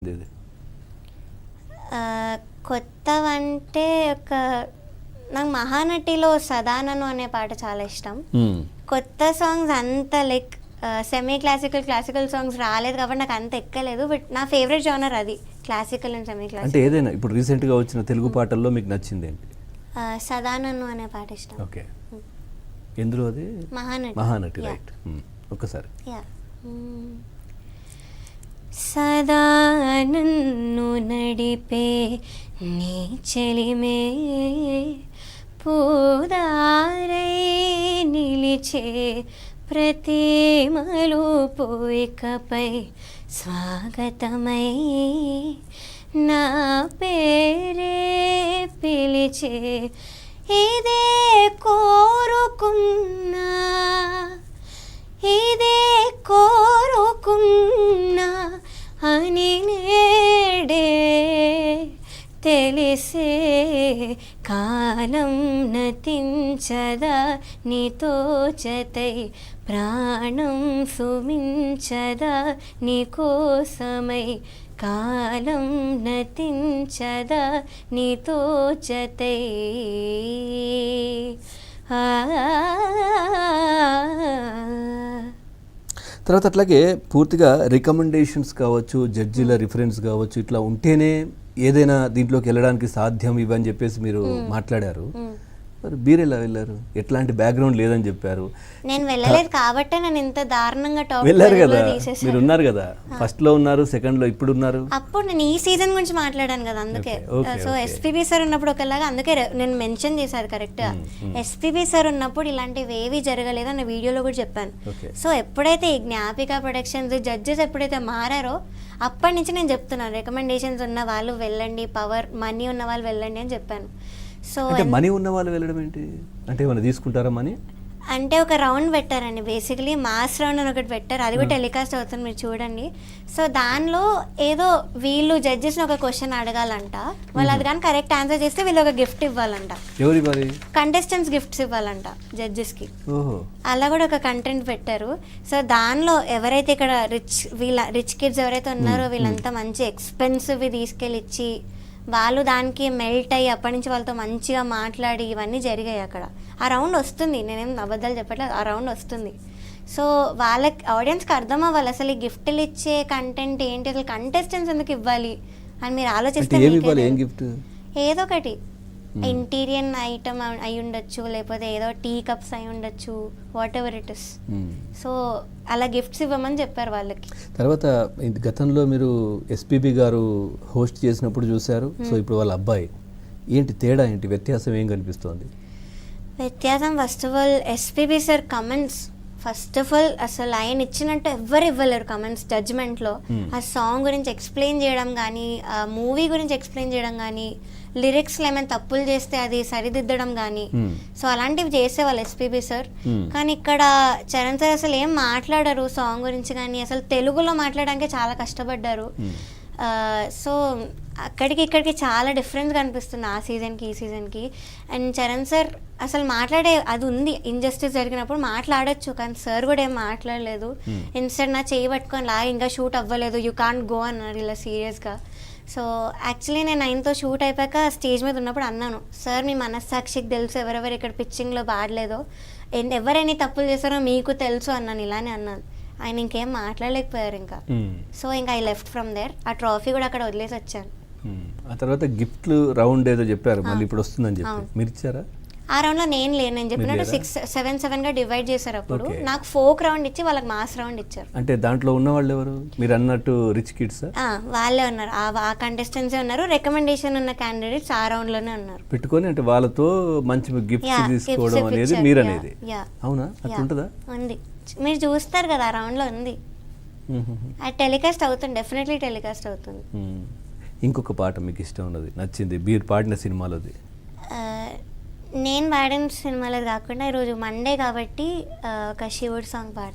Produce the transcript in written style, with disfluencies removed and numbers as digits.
ఇది కొత్తవంటే నాకు మహానటిలో సదానను అనే పాట చాలా ఇష్టం. కొత్త సాంగ్స్ అంత లైక్ సెమీ క్లాసికల్ సాంగ్స్ రాలేదు కాబట్టి నాకు అంత ఎక్కలేదు. బట్ నా ఫేవరెట్ జానర్ అది, క్లాసికల్ అండ్ సెమీ క్లాసికల్. అంటే ఏదైనా ఇప్పుడు రీసెంట్గా వచ్చిన తెలుగు పాటల్లో మీకు నచ్చింది ఏంటి? సదానను అనే పాట ఇష్టం. ఓకే, ఎందులో అది? మహానటి రైట్. ఒక్కసారి సదా నన్ను నడిపే నీ చెలిమే పూదారై నిలిచే ప్రతి మలుపు ఇకపై స్వాగతమై నా పేరే పిలిచే ఇదే కోరుకున్నా అని నేడే తెలిసే కాలం నతించదా నీతో జతై ప్రాణం సుమించదా నీ కోసమై కాలం నతించదా నీతో జతై. తర్వాత అట్లాగే పూర్తిగా రికమెండేషన్స్ కావచ్చు, జడ్జిల రిఫరెన్స్ కావచ్చు, ఇట్లా ఉంటేనే ఏదైనా దీంట్లోకి వెళ్ళడానికి సాధ్యం ఇవని చెప్పేసి మీరు మాట్లాడారు. మరి మీరు ఎలా వెళ్ళారు? ఎట్లాంటి బ్యాక్గ్రౌండ్ లేదని చెప్పారు. నేను వెళ్ళలేదు కాబట్టి నేను ఇంత దారుణంగా టాప్ వెళ్ళారు కదా, మీరు ఉన్నారు కదా, ఫస్ట్ లో ఉన్నారు, సెకండ్ లో ఇప్పుడు ఉన్నారు. అప్పుడు నేను ఈ సీజన్ గురించి మాట్లాడాను కదా, అందుకే. సో ఎస్పీబీ సార్ ఉన్నప్పుడు ఒకలాగా, అందుకే నేను మెన్షన్ చేశాను కరెక్ట్. ఎస్పీబీ సార్ ఉన్నప్పుడు ఇలాంటివి ఏవి జరగలేదు అన్న వీడియోలో కూడా చెప్పాను. సో ఎప్పుడైతే ఈ జ్ఞాపిక ప్రొడక్షన్స్ జడ్జెస్ ఎప్పుడైతే మారారో అప్పటి నుంచి నేను చెప్తున్నాను, రికమెండేషన్స్ ఉన్న వాళ్ళు వెళ్ళండి, పవర్ మనీ ఉన్న వాళ్ళు వెళ్ళండి అని చెప్పాను. సో మనీ ఉన్న వాళ్ళు వెళ్ళడం ఏంటి అంటే ఏమైనా తీసుకుంటారా మనీ? అంటే ఒక రౌండ్ పెట్టారండి, బేసికలీ మాస్ రౌండ్ అని ఒకటి పెట్టారు, అది కూడా టెలికాస్ట్ అవుతుంది, మీరు చూడండి. సో దానిలో ఏదో వీళ్ళు జడ్జెస్ని ఒక క్వశ్చన్ అడగాలంట, వాళ్ళు అది కానీ కరెక్ట్ ఆన్సర్ చేస్తే వీళ్ళు ఒక గిఫ్ట్ ఇవ్వాలంట. ఎవరి మరి? కంటెస్టెంట్స్ గిఫ్ట్స్ ఇవ్వాలంట జడ్జెస్కి. అలా కూడా ఒక కంటెంట్ పెట్టారు. సో దానిలో ఎవరైతే ఇక్కడ రిచ్ కిడ్స్ ఎవరైతే ఉన్నారో వీళ్ళంతా మంచి ఎక్స్పెన్సివ్ తీసుకెళ్ళి ఇచ్చి వాళ్ళు దానికి మెల్ట్ అయ్యి అప్పటి నుంచి వాళ్ళతో మంచిగా మాట్లాడి ఇవన్నీ జరిగాయి అక్కడ. ఆ రౌండ్ వస్తుంది, నేనేం అబద్ధాలు చెప్పట్లేదు, ఆ రౌండ్ వస్తుంది. సో వాళ్ళకి ఆడియన్స్కి అర్థం అవ్వాలి అసలు ఈ గిఫ్ట్లు ఇచ్చే కంటెంట్ ఏంటి, అసలు కంటెస్టెంట్స్ ఎందుకు ఇవ్వాలి అని మీరు ఆలోచిస్తే ఏదో ఒకటి ఇంటీరియర్ ఐటమ్ అయి ఉండొచ్చు, లేకపోతే ఏదో టీ కప్స్ అయి ఉండొచ్చు, what ever it is. So అలా గిఫ్ట్స్ ఇవ్వమని చెప్పారు వాళ్ళకి. తర్వాత గతంలో మీరు ఎస్పీబీ గారు హోస్ట్ చేసినప్పుడు చూశారు, సో ఇప్పుడు వాళ్ళ అబ్బాయి ఏంటి తేడా ఏంటి, వ్యత్యాసం ఏం కనిపిస్తోంది? వ్యత్యాసం first of all SPB sir comments, first of all అసలు ఆయన ఇచ్చినట్టు ఎవ్వరు ఇవ్వలేరు కమెంట్స్ జడ్జ్మెంట్లో. ఆ సాంగ్ గురించి ఎక్స్ప్లెయిన్ చేయడం కానీ, ఆ మూవీ గురించి ఎక్స్ప్లెయిన్ చేయడం కానీ, లిరిక్స్లో ఏమైనా తప్పులు చేస్తే అది సరిదిద్దడం కానీ, సో అలాంటివి చేసేవాళ్ళు ఎస్పీబీ సార్. కానీ ఇక్కడ చరణ్ సార్ అసలు ఏం మాట్లాడారు సాంగ్ గురించి కానీ, అసలు తెలుగులో మాట్లాడడానికి చాలా కష్టపడ్డారు. సో అక్కడికి ఇక్కడికి చాలా డిఫరెన్స్ కనిపిస్తుంది ఆ సీజన్కి ఈ సీజన్కి. అండ్ చరణ్ సార్ అసలు మాట్లాడే అది ఉంది, ఇంజస్టిస్ జరిగినప్పుడు మాట్లాడచ్చు, కానీ సార్ కూడా ఏం మాట్లాడలేదు. ఇన్స్టెడ్ నా చేయి పట్టుకొని లాగా ఇంకా షూట్ అవ్వలేదు, యూ కాంట్ గో అన్నారు ఇలా సీరియస్గా. సో యాక్చువల్లీ నేను ఆయనతో షూట్ అయిపోయాక స్టేజ్ మీద ఉన్నప్పుడు అన్నాను, సార్ మీ మనస్సాక్షికి తెలుసు ఎవరెవరు ఇక్కడ పిచ్చింగ్లో పాడలేదో, ఎవరైనా తప్పులు చేస్తారో మీకు తెలుసు అన్నాను, ఇలానే అన్నాను. ఆయన ఇంకేం మాట్లాడలేకపోయారు ఇంకా. సో ఇంకా ఐ లెఫ్ట్ ఫ్రమ్ దేర్, ఆ ట్రాఫీ కూడా అక్కడ వదిలేసి వచ్చాను. ఆ తర్వాత గిఫ్ట్లు రౌండ్ ఏదో చెప్పారు, మళ్ళీ ఇప్పుడు వస్తుందని చెప్పి మీరు ఇచ్చారా? ఆ రౌండ్లో నేను లేను, నేను చెప్పినట్టు 6-7-7గా డివైడ్ చేశారు. అప్పుడు నాకు ఫోక్ రౌండ్ ఇచ్చి వాళ్ళకి మాస్ రౌండ్ ఇచ్చారు. అంటే దాంట్లో ఉన్న వాళ్ళు ఎవరు మీరు అన్నట్టు రిచ్ కిడ్స్? వాళ్ళే ఉన్నారు, ఆ కంటెస్టెంట్స్ ఉన్నారు, రికమెండేషన్ ఉన్న క్యాండిడేట్స్ ఆ రౌండ్ లోనే ఉన్నారు. పెట్టుకొని అంటే వాళ్ళతో మంచి గిఫ్ట్స్ తీసుకోవడం అనేది మీరు అనేది. అవునా, అట్లుంటుందా? ఉంది, మీరు చూస్తారు కదా ఆ రౌండ్ లో ఉంది, అది టెలికాస్ట్ అవుతుంది, డెఫినెట్లీ టెలికాస్ట్ అవుతుంది. ఇంకొక పాట మీకు ఇష్టం ఉన్నది, నచ్చింది, మీరు పాడిన సినిమాలోది? నేను పాడిన సినిమాలో కాకుండా ఈరోజు మండే కాబట్టి ఒక శివుడు సాంగ్ పాడుతాను.